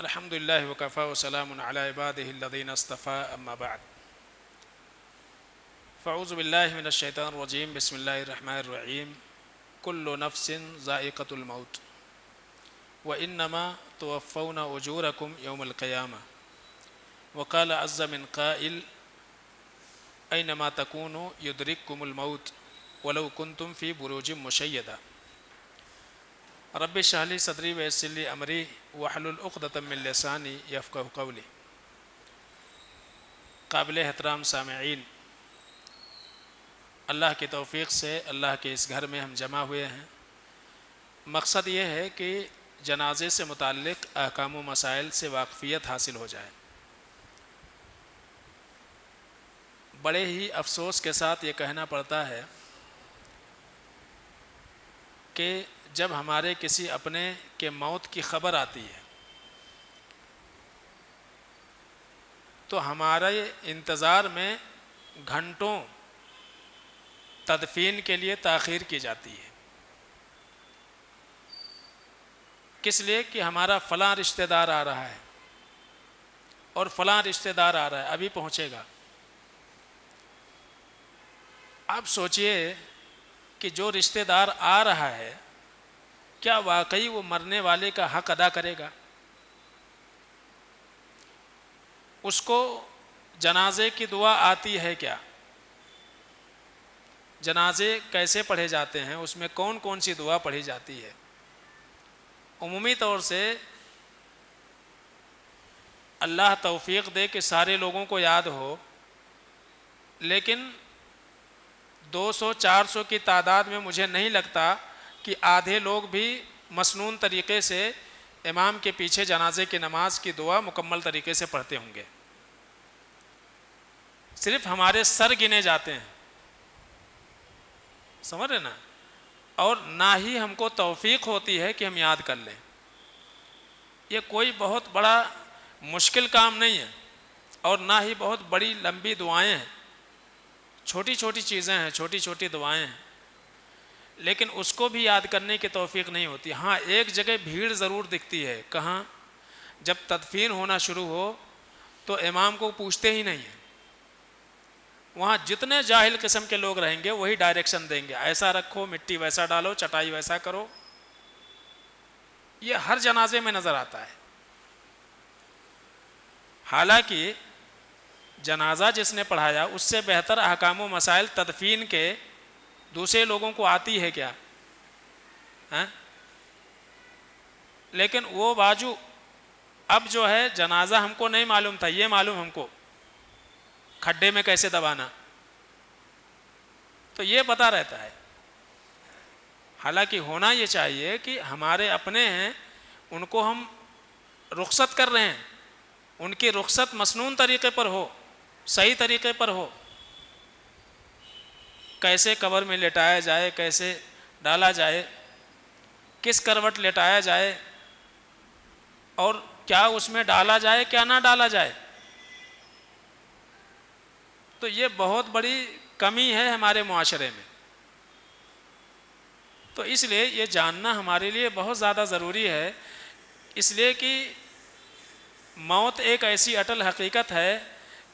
الحمد للہ وکفا وسلام علی عبادہ الذین اصطفى اما بعد فاعوذ باللہ من الشیطان الرجیم بسم اللہ الرحمن الرحیم کل نفس ذائقۃ الموت وانما توفون اجورکم یوم القیامہ وقال عز من قائل اینما تکونوا یدرککم الموت ولو کنتم فی بروج مشیدہ رب اشرح لی صدری ویسر لی امری واحلل عقدۃ من لسانی یفقہوا قولی۔ قابل احترام سامعین، اللہ کی توفیق سے اللہ کے اس گھر میں ہم جمع ہوئے ہیں۔ مقصد یہ ہے کہ جنازے سے متعلق احکام و مسائل سے واقفیت حاصل ہو جائے۔ بڑے ہی افسوس کے ساتھ یہ کہنا پڑتا ہے کہ جب ہمارے کسی اپنے کے موت کی خبر آتی ہے تو ہمارے انتظار میں گھنٹوں تدفین کے لیے تاخیر کی جاتی ہے۔ کس لیے کہ ہمارا فلاں رشتہ دار آ رہا ہے اور فلاں رشتہ دار آ رہا ہے، ابھی پہنچے گا۔ آپ سوچئے کہ جو رشتہ دار آ رہا ہے کیا واقعی وہ مرنے والے کا حق ادا کرے گا؟ اس کو جنازے کی دعا آتی ہے کیا؟ جنازے کیسے پڑھے جاتے ہیں؟ اس میں کون کون سی دعا پڑھی جاتی ہے؟ عمومی طور سے اللہ توفیق دے کہ سارے لوگوں کو یاد ہو، لیکن 200-400 کی تعداد میں مجھے نہیں لگتا کہ آدھے لوگ بھی مسنون طریقے سے امام کے پیچھے جنازے کی نماز کی دعا مکمل طریقے سے پڑھتے ہوں گے۔ صرف ہمارے سر گنے جاتے ہیں، سمجھ رہے نا؟ اور نہ ہی ہم کو توفیق ہوتی ہے کہ ہم یاد کر لیں۔ یہ کوئی بہت بڑا مشکل کام نہیں ہے اور نہ ہی بہت بڑی لمبی دعائیں ہیں، چھوٹی چھوٹی چیزیں ہیں، چھوٹی چھوٹی دعائیں ہیں، لیکن اس کو بھی یاد کرنے کی توفیق نہیں ہوتی۔ ہاں، ایک جگہ بھیڑ ضرور دکھتی ہے۔ کہاں؟ جب تدفین ہونا شروع ہو تو امام کو پوچھتے ہی نہیں ہیں، وہاں جتنے جاہل قسم کے لوگ رہیں گے وہی ڈائریکشن دیں گے، ایسا رکھو، مٹی ویسا ڈالو، چٹائی ویسا کرو۔ یہ ہر جنازے میں نظر آتا ہے۔ حالانکہ جنازہ جس نے پڑھایا اس سے بہتر احکام و مسائل تدفین کے دوسرے لوگوں کو آتی ہے کیا؟ لیکن وہ باجو اب جو ہے جنازہ ہم کو نہیں معلوم تھا، یہ معلوم ہم کو کھڈے میں کیسے دبانا، تو یہ پتہ رہتا ہے۔ حالانکہ ہونا یہ چاہیے کہ ہمارے اپنے ہیں، ان کو ہم رخصت کر رہے ہیں، ان کی رخصت مسنون طریقے پر ہو، صحیح طریقے پر ہو، کیسے قبر میں لٹایا جائے، کیسے ڈالا جائے، کس کروٹ لٹایا جائے اور کیا اس میں ڈالا جائے، کیا نہ ڈالا جائے۔ تو یہ بہت بڑی کمی ہے ہمارے معاشرے میں۔ تو اس لیے یہ جاننا ہمارے لیے بہت زیادہ ضروری ہے، اس لیے کہ موت ایک ایسی اٹل حقیقت ہے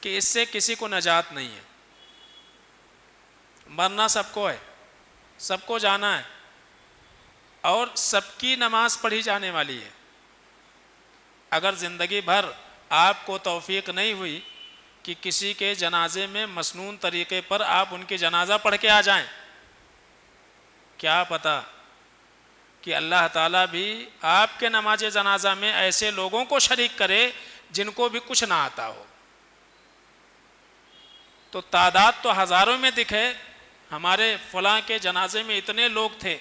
کہ اس سے کسی کو نجات نہیں ہے۔ مرنا سب کو ہے، سب کو جانا ہے، اور سب کی نماز پڑھی جانے والی ہے۔ اگر زندگی بھر آپ کو توفیق نہیں ہوئی کہ کسی کے جنازے میں مسنون طریقے پر آپ ان کی جنازہ پڑھ کے آ جائیں، کیا پتہ کہ اللہ تعالیٰ بھی آپ کے نماز جنازہ میں ایسے لوگوں کو شریک کرے جن کو بھی کچھ نہ آتا ہو۔ تو تعداد تو ہزاروں میں دکھے، ہمارے فلاں کے جنازے میں اتنے لوگ تھے،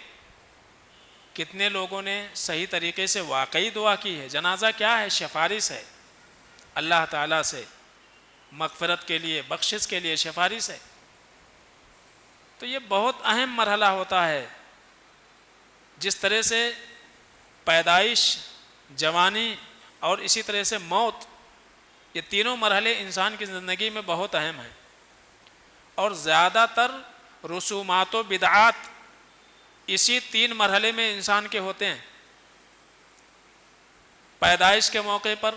کتنے لوگوں نے صحیح طریقے سے واقعی دعا کی ہے؟ جنازہ کیا ہے؟ سفارش ہے اللہ تعالیٰ سے، مغفرت کے لیے، بخشش کے لیے سفارش ہے۔ تو یہ بہت اہم مرحلہ ہوتا ہے۔ جس طرح سے پیدائش، جوانی اور اسی طرح سے موت، یہ تینوں مرحلے انسان کی زندگی میں بہت اہم ہیں، اور زیادہ تر رسومات و بدعات اسی 3 مرحلے میں انسان کے ہوتے ہیں۔ پیدائش کے موقع پر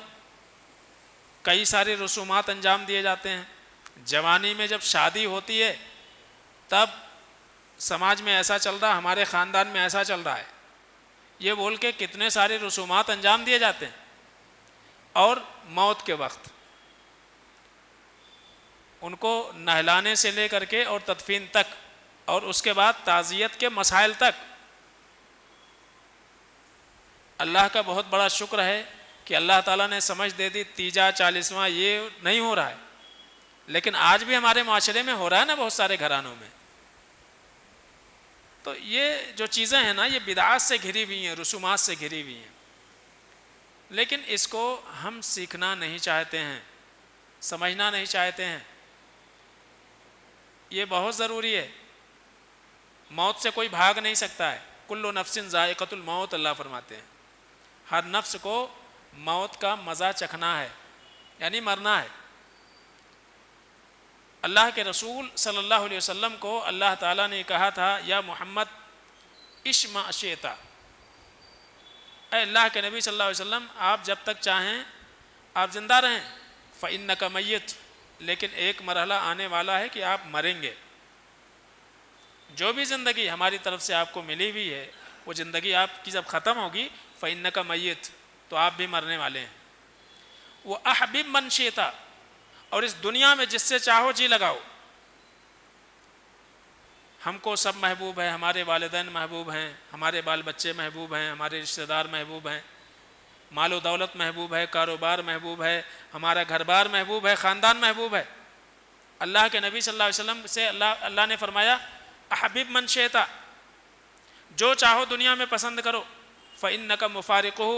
کئی سارے رسومات انجام دیے جاتے ہیں، جوانی میں جب شادی ہوتی ہے تب سماج میں ایسا چل رہا، ہمارے خاندان میں ایسا چل رہا ہے، یہ بول کے کتنے سارے رسومات انجام دیے جاتے ہیں۔ اور موت کے وقت ان کو نہلانے سے لے کر کے اور تدفین تک، اور اس کے بعد تعزیت کے مسائل تک، اللہ کا بہت بڑا شکر ہے کہ اللہ تعالیٰ نے سمجھ دے دی، تیجا 40واں یہ نہیں ہو رہا ہے، لیکن آج بھی ہمارے معاشرے میں ہو رہا ہے نا، بہت سارے گھرانوں میں۔ تو یہ جو چیزیں ہیں نا، یہ بدعات سے گھری ہوئی ہیں، رسومات سے گھری ہوئی ہیں، لیکن اس کو ہم سیکھنا نہیں چاہتے ہیں، سمجھنا نہیں چاہتے ہیں۔ یہ بہت ضروری ہے، موت سے کوئی بھاگ نہیں سکتا ہے۔ کل نفس ذائقۃ الموت، اللہ فرماتے ہیں ہر نفس کو موت کا مزہ چکھنا ہے، یعنی مرنا ہے۔ اللہ کے رسول صلی اللہ علیہ وسلم کو اللہ تعالیٰ نے کہا تھا، یا محمد عش ما شئت، اے اللہ کے نبی صلی اللہ علیہ وسلم آپ جب تک چاہیں آپ زندہ رہیں، فإنک میت، لیکن ایک مرحلہ آنے والا ہے کہ آپ مریں گے۔ جو بھی زندگی ہماری طرف سے آپ کو ملی ہوئی ہے، وہ زندگی آپ کی جب ختم ہوگی، فإنک میت، تو آپ بھی مرنے والے ہیں۔ وأحبب من شئت، اور اس دنیا میں جس سے چاہو جی لگاؤ۔ ہم کو سب محبوب ہے، ہمارے والدین محبوب ہیں، ہمارے بال بچے محبوب ہیں، ہمارے رشتہ دار محبوب ہیں، مال و دولت محبوب ہے، کاروبار محبوب ہے، ہمارا گھر بار محبوب ہے، خاندان محبوب ہے۔ اللہ کے نبی صلی اللہ علیہ وسلم سے اللہ نے فرمایا، احبب من شئت، جو چاہو دنیا میں پسند کرو، فإنک مفارقہ،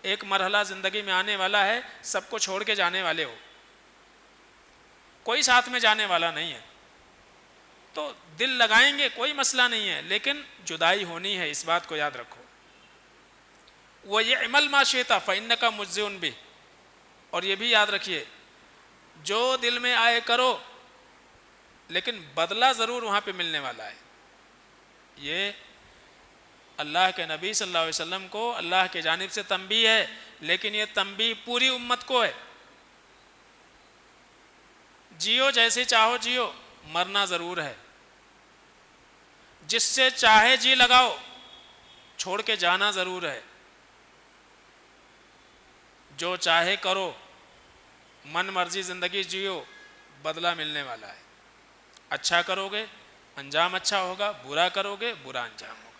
ایک مرحلہ زندگی میں آنے والا ہے، سب کو چھوڑ کے جانے والے ہو، کوئی ساتھ میں جانے والا نہیں ہے۔ تو دل لگائیں گے کوئی مسئلہ نہیں ہے، لیکن جدائی ہونی ہے، اس بات کو یاد رکھو۔ وَيَعْمَلْ مَا شِئْتَ فَإِنَّكَ مُجْزِئٌ بِهِ، اور یہ بھی یاد رکھیے، جو دل میں آئے کرو، لیکن بدلہ ضرور وہاں پہ ملنے والا ہے۔ یہ اللہ کے نبی صلی اللہ علیہ وسلم کو اللہ کے جانب سے تنبیہ ہے، لیکن یہ تنبیہ پوری امت کو ہے۔ جیو جیسے چاہو جیو، مرنا ضرور ہے۔ جس سے چاہے جی لگاؤ، چھوڑ کے جانا ضرور ہے۔ جو چاہے کرو، من مرضی زندگی جیو، بدلہ ملنے والا ہے۔ اچھا کرو گے انجام اچھا ہوگا، برا کرو گے برا انجام ہوگا۔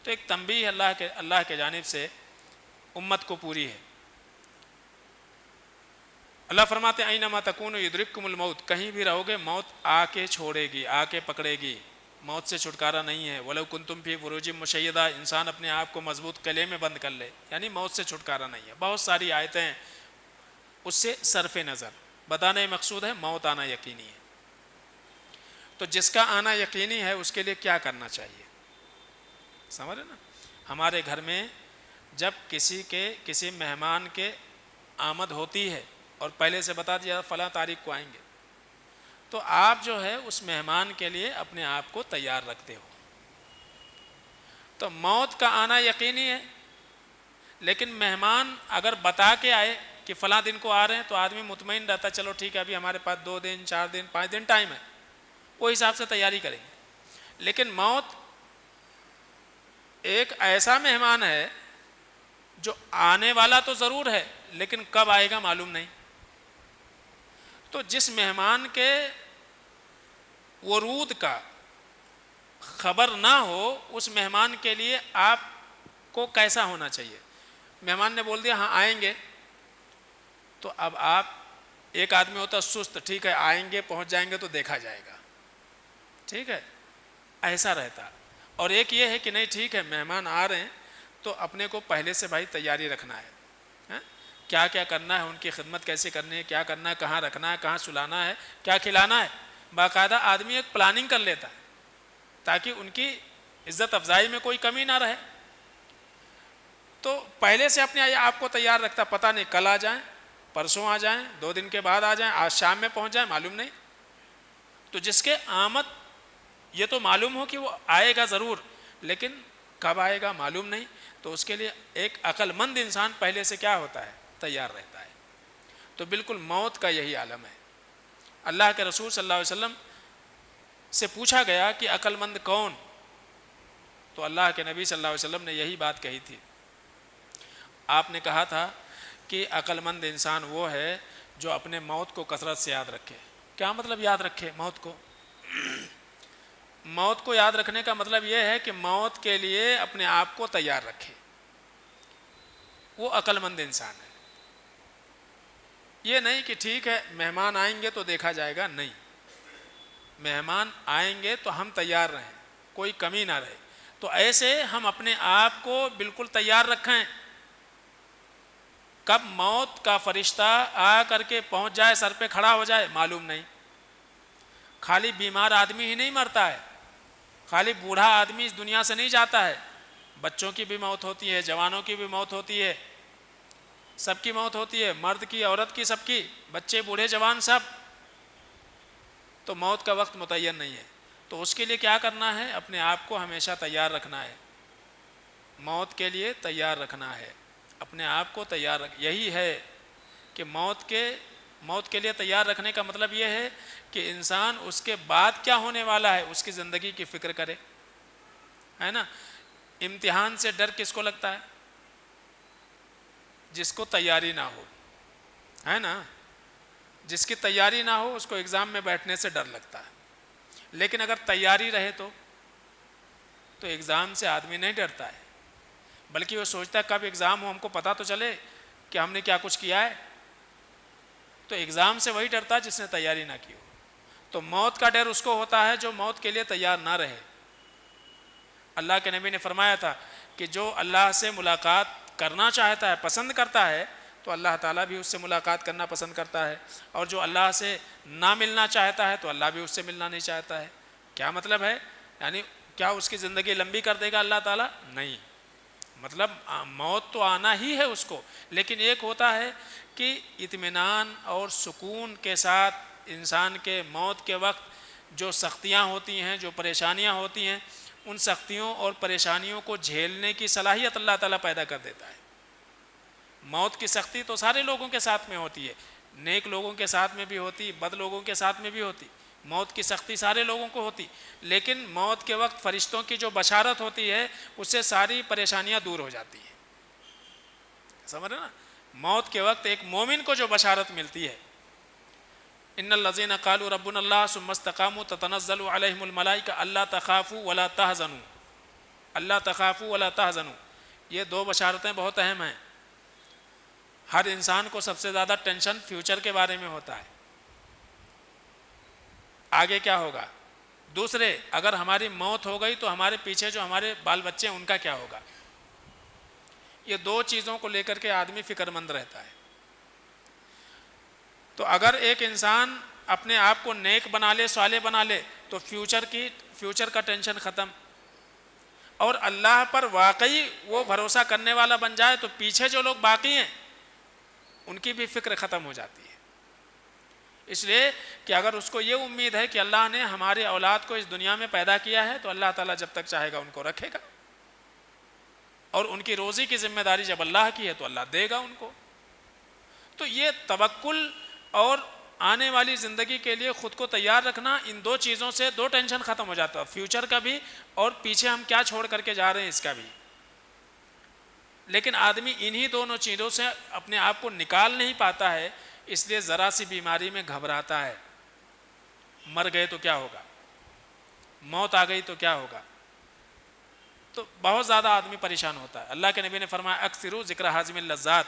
تو ایک تنبیہ اللہ کے جانب سے امت کو پوری ہے۔ اللہ فرماتے ہیں اینما تکونوا یدرککم الموت، کہیں بھی رہو گے موت آ کے چھوڑے گی، آ کے پکڑے گی، موت سے چھٹکارا نہیں ہے۔ ولو کنتم فی بروج مشیدہ، انسان اپنے آپ کو مضبوط قلعے میں بند کر لے، یعنی موت سے چھٹکارا نہیں ہے۔ بہت ساری آیتیں ہیں، اس سے صرف نظر بتانے مقصود ہے موت آنا یقینی ہے۔ تو جس کا آنا یقینی ہے اس کے لیے کیا کرنا چاہیے، سمجھ رہے نا؟ ہمارے گھر میں جب کسی مہمان کے آمد ہوتی ہے اور پہلے سے بتا دیا فلاں تاریخ کو آئیں گے، تو آپ جو ہے اس مہمان کے لیے اپنے آپ کو تیار رکھتے ہو۔ تو موت کا آنا یقینی ہے، لیکن مہمان اگر بتا کے آئے کہ فلاں دن کو آ رہے ہیں تو آدمی مطمئن رہتا، چلو ٹھیک ہے ابھی ہمارے پاس 2 دن 4 دن 5 دن ٹائم ہے، وہ حساب سے تیاری کریں گے۔ لیکن موت ایک ایسا مہمان ہے جو آنے والا تو ضرور ہے، لیکن کب آئے گا معلوم نہیں۔ تو جس مہمان کے ورود کا خبر نہ ہو، اس مہمان کے لیے آپ کو کیسا ہونا چاہیے؟ مہمان نے بول دیا ہاں آئیں گے، تو اب آپ، ایک آدمی ہوتا سست، ٹھیک ہے آئیں گے پہنچ جائیں گے تو دیکھا جائے گا، ٹھیک ہے ایسا رہتا۔ اور ایک یہ ہے کہ نہیں ٹھیک ہے مہمان آ رہے ہیں تو اپنے کو پہلے سے بھائی تیاری رکھنا ہے، کیا کیا کرنا ہے، ان کی خدمت کیسے کرنی ہے، کیا کرنا ہے، کہاں رکھنا ہے، کہاں سلانا ہے، کیا کھلانا ہے، باقاعدہ آدمی ایک پلاننگ کر لیتا ہے تاکہ ان کی عزت افزائی میں کوئی کمی نہ رہے۔ تو پہلے سے اپنے آپ کو تیار رکھتا، پتہ نہیں کل آ جائیں، پرسوں آ جائیں، 2 دن کے بعد آ جائیں، آج شام میں پہنچ جائیں، معلوم نہیں۔ تو جس کے آمد یہ تو معلوم ہو کہ وہ آئے گا ضرور، لیکن کب آئے گا معلوم نہیں. تو اس کے لیے ایک عقل مند انسان پہلے سے کیا ہوتا ہے؟ تیار رہتا ہے. تو بالکل موت کا یہی عالم ہے. اللہ کے رسول صلی اللہ علیہ وسلم سے پوچھا گیا کہ عقل مند کون؟ تو اللہ کے نبی صلی اللہ علیہ وسلم نے یہی بات کہی تھی. آپ نے کہا تھا کہ عقل مند انسان وہ ہے جو اپنے موت کو کثرت سے یاد رکھے. کیا مطلب یاد رکھے موت کو؟ موت کو یاد رکھنے کا مطلب یہ ہے کہ موت کے لیے اپنے آپ کو تیار رکھے. وہ عقل مند انسان ہے. یہ نہیں کہ ٹھیک ہے مہمان آئیں گے تو دیکھا جائے گا، نہیں، مہمان آئیں گے تو ہم تیار رہیں، کوئی کمی نہ رہے. تو ایسے ہم اپنے آپ کو بالکل تیار رکھیں. کب موت کا فرشتہ آ کر کے پہنچ جائے، سر پہ کھڑا ہو جائے، معلوم نہیں. خالی بیمار آدمی ہی نہیں مرتا ہے، خالی بوڑھا آدمی اس دنیا سے نہیں جاتا ہے، بچوں کی بھی موت ہوتی ہے، جوانوں کی بھی موت ہوتی ہے، سب کی موت ہوتی ہے، مرد کی، عورت کی، سب کی، بچے، بوڑھے، جوان، سب. تو موت کا وقت متعین نہیں ہے. تو اس کے لیے کیا کرنا ہے؟ اپنے آپ کو ہمیشہ تیار رکھنا ہے. موت کے لیے تیار رکھنا ہے، اپنے آپ کو تیار یہی ہے کہ موت کے لیے تیار رکھنے کا مطلب یہ ہے کہ انسان اس کے بعد کیا ہونے والا ہے اس کی زندگی کی فکر کرے، ہے نا. امتحان سے ڈر کس کو لگتا ہے؟ جس کو تیاری نہ ہو، ہے نا. جس کی تیاری نہ ہو اس کو ایگزام میں بیٹھنے سے ڈر لگتا ہے. لیکن اگر تیاری رہے تو ایگزام سے آدمی نہیں ڈرتا ہے، بلکہ وہ سوچتا ہے کب ایگزام ہو، ہم کو پتہ تو چلے کہ ہم نے کیا کچھ کیا ہے. تو ایگزام سے وہی ڈرتا ہے جس نے تیاری نہ کی ہو. تو موت کا ڈر اس کو ہوتا ہے جو موت کے لیے تیار نہ رہے. اللہ کے نبی نے فرمایا تھا کہ جو اللہ سے ملاقات کرنا چاہتا ہے، پسند کرتا ہے، تو اللہ تعالیٰ بھی اس سے ملاقات کرنا پسند کرتا ہے. اور جو اللہ سے نہ ملنا چاہتا ہے تو اللہ بھی اس سے ملنا نہیں چاہتا ہے. کیا مطلب ہے؟ یعنی کیا اس کی زندگی لمبی کر دے گا اللہ تعالیٰ؟ نہیں. مطلب موت تو آنا ہی ہے اس کو، لیکن ایک ہوتا ہے کہ اطمینان اور سکون کے ساتھ انسان کے موت کے وقت جو سختیاں ہوتی ہیں، جو پریشانیاں ہوتی ہیں، ان سختیوں اور پریشانیوں کو جھیلنے کی صلاحیت اللہ تعالیٰ پیدا کر دیتا ہے. موت کی سختی تو سارے لوگوں کے ساتھ میں ہوتی ہے، نیک لوگوں کے ساتھ میں بھی ہوتی، بد لوگوں کے ساتھ میں بھی ہوتی. موت کی سختی سارے لوگوں کو ہوتی، لیکن موت کے وقت فرشتوں کی جو بشارت ہوتی ہے اس سے ساری پریشانیاں دور ہو جاتی ہیں. سمجھ رہے نا؟ موت کے وقت ایک مومن کو جو بشارت ملتی ہے، ان الذین قالوا ربنا اللہ ثم استقاموا تتنزل علیہم الملائکہ الا تخافوا ولا تحزنوا، الا تخافوا ولا تحزنوا. یہ دو بشارتیں بہت اہم ہیں. ہر انسان کو سب سے زیادہ ٹینشن فیوچر کے بارے میں ہوتا ہے، آگے کیا ہوگا. دوسرے، اگر ہماری موت ہو گئی تو ہمارے پیچھے جو ہمارے بال بچے ہیں ان کا کیا ہوگا. یہ دو چیزوں کو لے کر کے آدمی فکر مند رہتا ہے. تو اگر ایک انسان اپنے آپ کو نیک بنا لے، صالح بنا لے، تو فیوچر کا ٹینشن ختم. اور اللہ پر واقعی وہ بھروسہ کرنے والا بن جائے تو پیچھے جو لوگ باقی ہیں ان کی بھی فکر ختم ہو جاتی ہے. اس لیے کہ اگر اس کو یہ امید ہے کہ اللہ نے ہماری اولاد کو اس دنیا میں پیدا کیا ہے تو اللہ تعالیٰ جب تک چاہے گا ان کو رکھے گا، اور ان کی روزی کی ذمہ داری جب اللہ کی ہے تو اللہ دے گا ان کو. تو یہ توکل اور آنے والی زندگی کے لیے خود کو تیار رکھنا، ان دو چیزوں سے دو ٹینشن ختم ہو جاتا ہے، فیوچر کا بھی اور پیچھے ہم کیا چھوڑ کر کے جا رہے ہیں اس کا بھی. لیکن آدمی انہی دونوں چیزوں سے اپنے آپ کو نکال نہیں پاتا ہے، اس لیے ذرا سی بیماری میں گھبراتا ہے. مر گئے تو کیا ہوگا، موت آ گئی تو کیا ہوگا. تو بہت زیادہ آدمی پریشان ہوتا ہے. اللہ کے نبی نے فرمایا اکثروا ذکر حازم اللذات،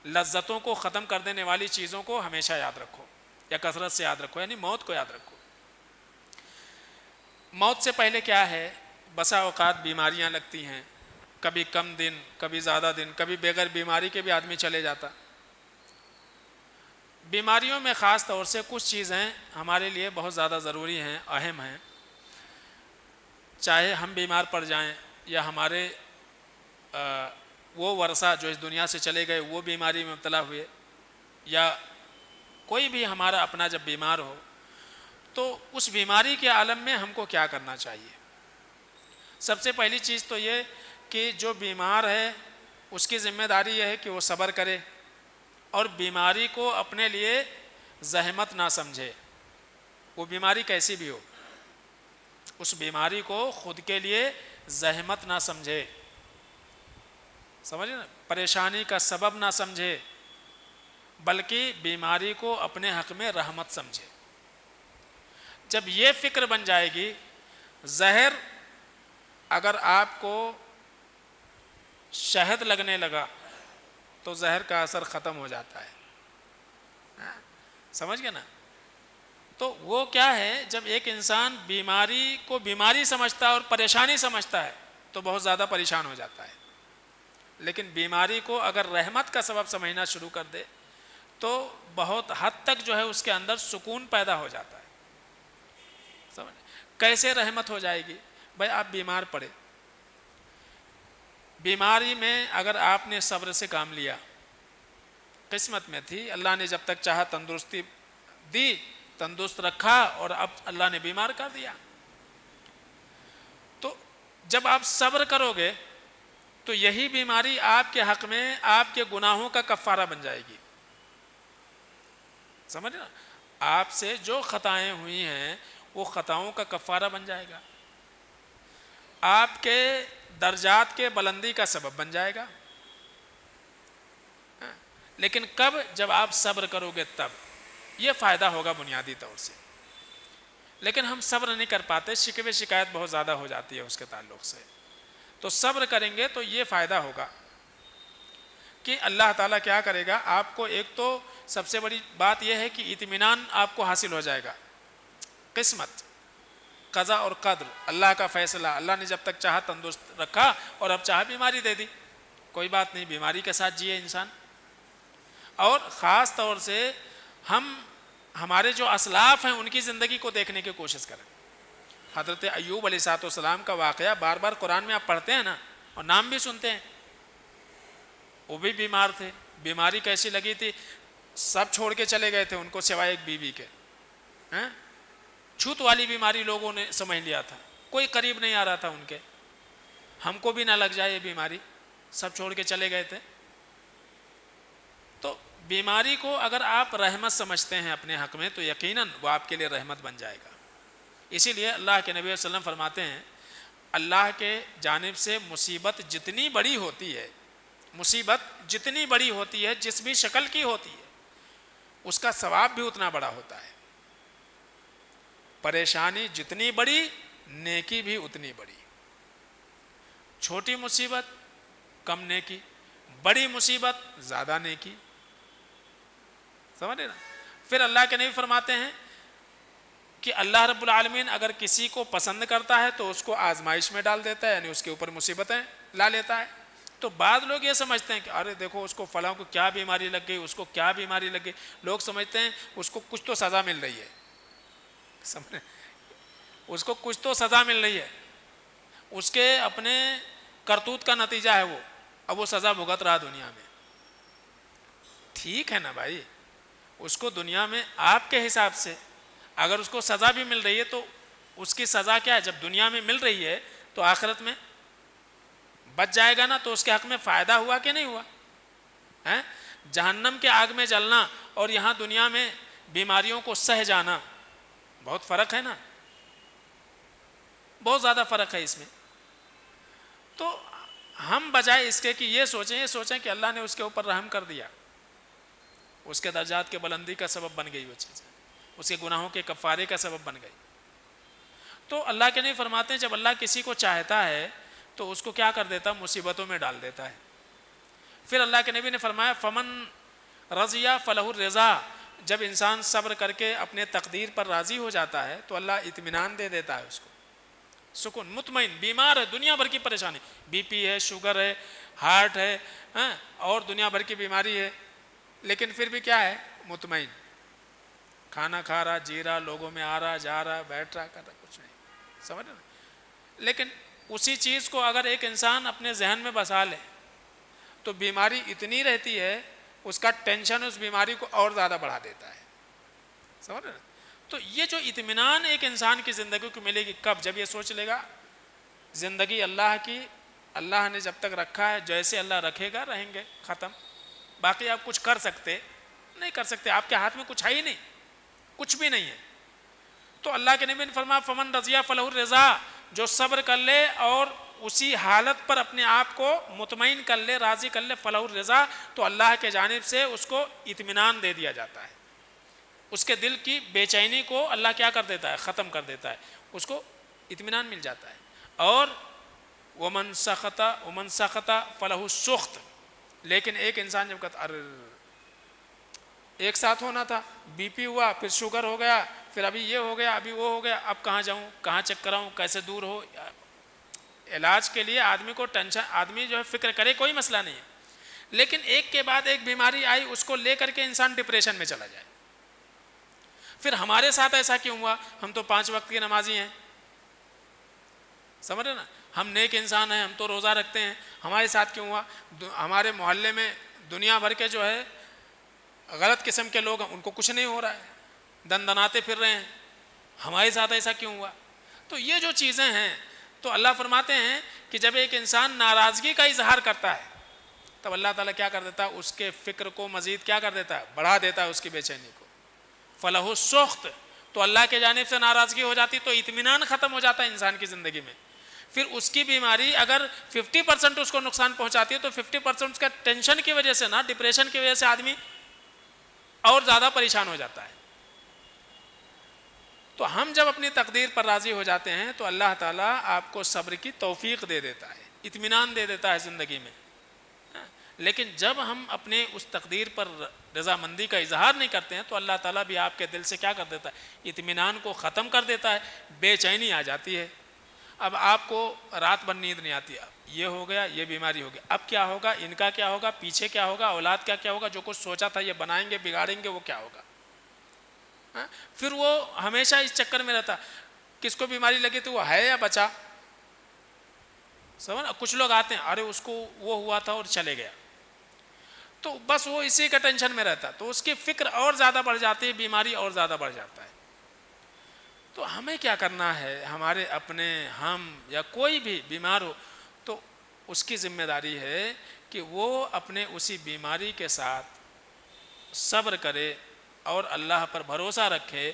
لذتوں کو ختم کر دینے والی چیزوں کو ہمیشہ یاد رکھو یا کثرت سے یاد رکھو، یعنی موت کو یاد رکھو. موت سے پہلے کیا ہے، بسا اوقات بیماریاں لگتی ہیں، کبھی کم دن، کبھی زیادہ دن، کبھی بغیر بیماری کے بھی آدمی چلے جاتا. بیماریوں میں خاص طور سے کچھ چیزیں ہمارے لیے بہت زیادہ ضروری ہیں، اہم ہیں. چاہے ہم بیمار پڑ جائیں یا ہمارے وہ ورثہ جو اس دنیا سے چلے گئے وہ بیماری میں مبتلا ہوئے، یا کوئی بھی ہمارا اپنا جب بیمار ہو، تو اس بیماری کے عالم میں ہم کو کیا کرنا چاہیے. سب سے پہلی چیز تو یہ کہ جو بیمار ہے اس کی ذمہ داری یہ ہے کہ وہ صبر کرے اور بیماری کو اپنے لیے زحمت نہ سمجھے. وہ بیماری کیسی بھی ہو اس بیماری کو خود کے لیے زحمت نہ سمجھے, سمجھے نا, پریشانی کا سبب نہ سمجھے, بلکہ بیماری کو اپنے حق میں رحمت سمجھے. جب یہ فکر بن جائے گی, زہر اگر آپ کو شہد لگنے لگا تو زہر کا اثر ختم ہو جاتا ہے, سمجھ گئے نا. تو وہ کیا ہے, جب ایک انسان بیماری کو بیماری سمجھتا ہے اور پریشانی سمجھتا ہے تو بہت زیادہ پریشان ہو جاتا ہے, لیکن بیماری کو اگر رحمت کا سبب سمجھنا شروع کر دے تو بہت حد تک جو ہے اس کے اندر سکون پیدا ہو جاتا ہے. سمجھ کیسے رحمت ہو جائے گی؟ بھائی آپ بیمار پڑے, بیماری میں اگر آپ نے صبر سے کام لیا, قسمت میں تھی, اللہ نے جب تک چاہا تندرستی دی, تندرست رکھا, اور اب اللہ نے بیمار کر دیا, تو جب آپ صبر کرو گے تو یہی بیماری آپ کے حق میں آپ کے گناہوں کا کفارہ بن جائے گی. سمجھ نا, آپ سے جو خطائیں ہوئی ہیں وہ خطاؤں کا کفارہ بن جائے گا, آپ کے درجات کے بلندی کا سبب بن جائے گا. لیکن کب؟ جب آپ صبر کرو گے تب یہ فائدہ ہوگا بنیادی طور سے. لیکن ہم صبر نہیں کر پاتے, شکوے شکایت بہت زیادہ ہو جاتی ہے اس کے تعلق سے. تو صبر کریں گے تو یہ فائدہ ہوگا کہ اللہ تعالیٰ کیا کرے گا, آپ کو ایک تو سب سے بڑی بات یہ ہے کہ اطمینان آپ کو حاصل ہو جائے گا. قسمت, قضا اور قدر, اللہ کا فیصلہ, اللہ نے جب تک چاہا تندرست رکھا اور اب چاہا بیماری دے دی, کوئی بات نہیں, بیماری کے ساتھ جیے انسان. اور خاص طور سے ہم ہمارے جو اسلاف ہیں ان کی زندگی کو دیکھنے کی کوشش کریں. حضرت ایوب علیہ السلام کا واقعہ بار بار قرآن میں آپ پڑھتے ہیں نا, اور نام بھی سنتے ہیں. وہ بھی بیمار تھے, بیماری کیسی لگی تھی, سب چھوڑ کے چلے گئے تھے ان کو سوائے ایک بیوی کے. چھوت والی بیماری لوگوں نے سمجھ لیا تھا, کوئی قریب نہیں آ رہا تھا ان کے, ہم کو بھی نہ لگ جائے یہ بیماری, سب چھوڑ کے چلے گئے تھے. تو بیماری کو اگر آپ رحمت سمجھتے ہیں اپنے حق میں تو یقیناً وہ آپ کے لیے رحمت بن جائے گا. اسی لیے اللہ کے نبی صلی اللہ علیہ وسلم فرماتے ہیں, اللہ کے جانب سے مصیبت جتنی بڑی ہوتی ہے, مصیبت جتنی بڑی ہوتی ہے, جس بھی شکل کی ہوتی ہے, اس کا ثواب بھی اتنا بڑا ہوتا ہے. پریشانی جتنی بڑی, نیکی بھی اتنی بڑی. چھوٹی مصیبت کم نیکی, بڑی مصیبت زیادہ نیکی. سمجھے نا. پھر اللہ کے نبی فرماتے ہیں کہ اللہ رب العالمین اگر کسی کو پسند کرتا ہے تو اس کو آزمائش میں ڈال دیتا ہے, یعنی اس کے اوپر مصیبتیں لا لیتا ہے. تو بعض لوگ یہ سمجھتے ہیں کہ ارے دیکھو اس کو فلاں کو کیا بیماری لگ گئی, اس کو کیا بیماری لگ گئی. لوگ سمجھتے ہیں اس کو کچھ تو سزا مل رہی ہے, سمجھے, اس کو کچھ تو سزا مل رہی ہے, اس کے اپنے کرتوت کا نتیجہ ہے وہ, اب وہ سزا بھگت رہا دنیا میں. ٹھیک ہے نا بھائی, اس کو دنیا میں آپ کے حساب سے اگر اس کو سزا بھی مل رہی ہے تو اس کی سزا کیا ہے, جب دنیا میں مل رہی ہے تو آخرت میں بچ جائے گا نا, تو اس کے حق میں فائدہ ہوا کہ نہیں ہوا ہے؟ جہنم کے آگ میں جلنا اور یہاں دنیا میں بیماریوں کو سہ جانا, بہت فرق ہے نا, بہت زیادہ فرق ہے اس میں. تو ہم بجائے اس کے کہ یہ سوچیں کہ اللہ نے اس کے اوپر رحم کر دیا, اس کے درجات کے بلندی کا سبب بن گئی وہ چیز, اس کے گناہوں کے کفارے کا سبب بن گئی. تو اللہ کے نہیں فرماتے ہیں جب اللہ کسی کو چاہتا ہے تو اس کو کیا کر دیتا, مصیبتوں میں ڈال دیتا ہے. پھر اللہ کے نبی نے فرمایا فمن رضی فلہ الرضا, جب انسان صبر کر کے اپنے تقدیر پر راضی ہو جاتا ہے تو اللہ اطمینان دے دیتا ہے اس کو, سکون, مطمئن. بیمار ہے, دنیا بھر کی پریشانی, بی پی ہے, شوگر ہے, ہارٹ ہے, اور دنیا بھر کی بیماری ہے, لیکن پھر بھی کیا ہے, مطمئن, کھانا کھا رہا, جی رہا, لوگوں میں آ رہا, جا رہا, بیٹھ رہا, کر رہا, کچھ نہیں, سمجھ رہے. لیکن اسی چیز کو اگر ایک انسان اپنے ذہن میں بسا لے تو بیماری اتنی رہتی ہے, اس کا ٹینشن اس بیماری کو اور زیادہ بڑھا دیتا ہے, سمجھ رہے. تو یہ جو اطمینان ایک انسان کی زندگی کو ملے گی کب, جب یہ سوچ لے گا زندگی اللہ کی، اللہ نے جب تک رکھا ہے جیسے اللہ رکھے گا رہیں گے، ختم۔ باقی آپ کچھ کر سکتے نہیں کر سکتے، آپ کے ہاتھ میں کچھ ہے ہی نہیں، کچھ بھی نہیں ہے۔ تو اللہ کے نبی نے فرمایا فمن رضی فلہ الرضا، جو صبر کر لے اور اسی حالت پر اپنے آپ کو مطمئن کر لے، راضی کر لے، فلہ الرضا، تو اللہ کے جانب سے اس کو اطمینان دے دیا جاتا ہے، اس کے دل کی بے چینی کو اللہ کیا کر دیتا ہے، ختم کر دیتا ہے، اس کو اطمینان مل جاتا ہے۔ اور ومن سخط فلہ السخط، لیکن ایک انسان جب کہتا ارے ایک ساتھ ہونا تھا، بی پی ہوا، پھر شوگر ہو گیا، پھر ابھی یہ ہو گیا، ابھی وہ ہو گیا، اب کہاں جاؤں، کہاں چیک کراؤں، کیسے دور ہو۔ علاج کے لیے آدمی کو ٹینشن، آدمی جو ہے فکر کرے کوئی مسئلہ نہیں ہے، لیکن ایک کے بعد ایک بیماری آئی، اس کو لے کر کے انسان ڈپریشن میں چلا جائے۔ پھر ہمارے ساتھ ایسا کیوں ہوا؟ ہم تو 5 وقت کی نمازی ہیں، سمجھ رہے نا، ہم نیک انسان ہیں، ہم تو روزہ رکھتے ہیں، ہمارے ساتھ کیوں ہوا؟ ہمارے محلے میں دنیا بھر کے جو ہے غلط قسم کے لوگ ہیں، ان کو کچھ نہیں ہو رہا ہے، دن دناتے پھر رہے ہیں، ہمارے ساتھ ایسا کیوں ہوا؟ تو یہ جو چیزیں ہیں، تو اللہ فرماتے ہیں کہ جب ایک انسان ناراضگی کا اظہار کرتا ہے تب اللہ تعالیٰ کیا کر دیتا ہے، اس کے فکر کو مزید کیا کر دیتا ہے، بڑھا دیتا ہے، اس کی بے چینی کو۔ فلہ السخط، تو اللہ کے جانب سے ناراضگی ہو جاتی تو اطمینان ختم ہو جاتا ہے انسان کی زندگی میں۔ پھر اس کی بیماری اگر 50% اس کو نقصان پہنچاتی ہے تو 50% اس کا ٹینشن کی وجہ سے نا، ڈپریشن کی وجہ سے آدمی اور زیادہ پریشان ہو جاتا ہے۔ تو ہم جب اپنی تقدیر پر راضی ہو جاتے ہیں تو اللہ تعالیٰ آپ کو صبر کی توفیق دے دیتا ہے، اطمینان دے دیتا ہے زندگی میں۔ لیکن جب ہم اپنے اس تقدیر پر رضامندی کا اظہار نہیں کرتے ہیں تو اللہ تعالیٰ بھی آپ کے دل سے کیا کر دیتا ہے، اطمینان کو ختم کر دیتا ہے، بے چینی آ جاتی ہے۔ اب آپ کو رات بھر نیند نہیں آتی، یہ ہو گیا، یہ بیماری ہو گیا، اب کیا ہوگا، ان کا کیا ہوگا، پیچھے کیا ہوگا، اولاد کا کیا ہوگا، جو کچھ سوچا تھا یہ بنائیں گے بگاڑیں گے، وہ کیا ہوگا۔ پھر وہ ہمیشہ اس چکر میں رہتا، کس کو بیماری لگی تو وہ ہے یا بچا، سمجھ۔ کچھ لوگ آتے ہیں ارے اس کو وہ ہوا تھا اور چلے گیا، تو بس وہ اسی کا ٹینشن میں رہتا، تو اس کی فکر اور زیادہ بڑھ جاتی ہے، بیماری اور زیادہ بڑھ جاتا ہے۔ تو ہمیں کیا کرنا ہے، ہمارے اپنے، ہم یا کوئی بھی بیمار ہو تو اس کی ذمہ داری ہے کہ وہ اپنے اسی بیماری کے ساتھ صبر کرے اور اللہ پر بھروسہ رکھے۔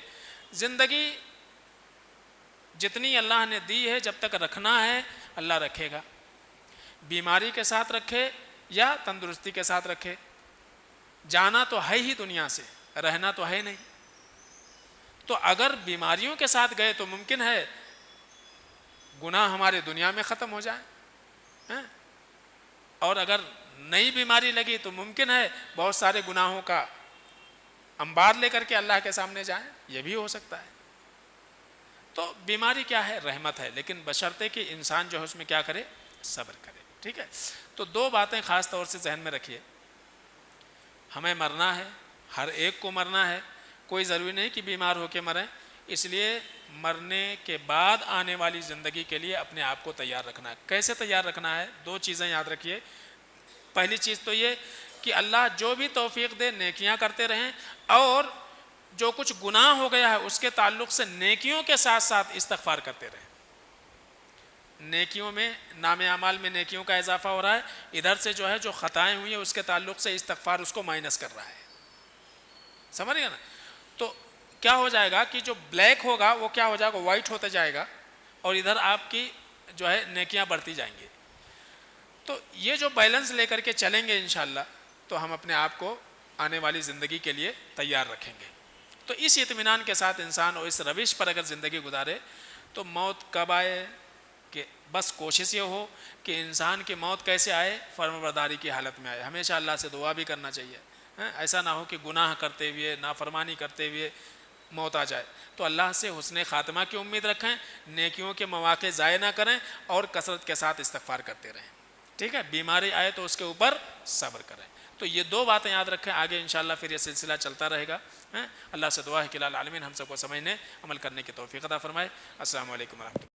زندگی جتنی اللہ نے دی ہے جب تک رکھنا ہے اللہ رکھے گا، بیماری کے ساتھ رکھے یا تندرستی کے ساتھ رکھے، جانا تو ہے ہی دنیا سے، رہنا تو ہے نہیں۔ تو اگر بیماریوں کے ساتھ گئے تو ممکن ہے گناہ ہمارے دنیا میں ختم ہو جائے، اور اگر نئی بیماری لگی تو ممکن ہے بہت سارے گناہوں کا انبار لے کر کے اللہ کے سامنے جائیں، یہ بھی ہو سکتا ہے۔ تو بیماری کیا ہے، رحمت ہے، لیکن بشرطے کہ انسان جو ہے اس میں کیا کرے، صبر کرے، ٹھیک ہے۔ تو 2 باتیں خاص طور سے ذہن میں رکھیے، ہمیں مرنا ہے، ہر ایک کو مرنا ہے، کوئی ضروری نہیں کہ بیمار ہو کے مریں، اس لیے مرنے کے بعد آنے والی زندگی کے لیے اپنے آپ کو تیار رکھنا ہے۔ کیسے تیار رکھنا ہے؟ 2 چیزیں یاد رکھیے۔ پہلی چیز تو یہ کہ اللہ جو بھی توفیق دے نیکیاں کرتے رہیں، اور جو کچھ گناہ ہو گیا ہے اس کے تعلق سے نیکیوں کے ساتھ ساتھ استغفار کرتے رہیں۔ نیکیوں میں، نام اعمال میں نیکیوں کا اضافہ ہو رہا ہے، ادھر سے جو ہے جو خطائیں ہوئی ہیں اس کے تعلق سے استغفار اس کو مائنس کر رہا ہے، سمجھ گئے نا۔ تو کیا ہو جائے گا کہ جو بلیک ہوگا وہ کیا ہو جائے گا، وائٹ ہوتا جائے گا، اور ادھر آپ کی جو ہے نیکیاں بڑھتی جائیں گی۔ تو یہ جو بیلنس لے کر کے چلیں گے انشاءاللہ تو ہم اپنے آپ کو آنے والی زندگی کے لیے تیار رکھیں گے۔ تو اس اطمینان کے ساتھ انسان اور اس روش پر اگر زندگی گزارے تو موت کب آئے، کہ بس کوشش یہ ہو کہ انسان کی موت کیسے آئے، فرمانبرداری کی حالت میں آئے۔ ہمیشہ اللہ سے دعا بھی کرنا چاہیے، ایسا نہ ہو کہ گناہ کرتے ہوئے، نافرمانی کرتے ہوئے موت آ جائے۔ تو اللہ سے حسن خاتمہ کی امید رکھیں، نیکیوں کے مواقع ضائع نہ کریں، اور کثرت کے ساتھ استغفار کرتے رہیں، ٹھیک ہے۔ بیماری آئے تو اس کے اوپر صبر کریں۔ تو یہ 2 باتیں یاد رکھیں، آگے انشاءاللہ پھر یہ سلسلہ چلتا رہے گا۔ اللہ سے دعا ہے کہ العالمین ہم سب کو سمجھنے، عمل کرنے کی توفیق عطا فرمائے۔ السلام علیکم ورحمۃ اللہ۔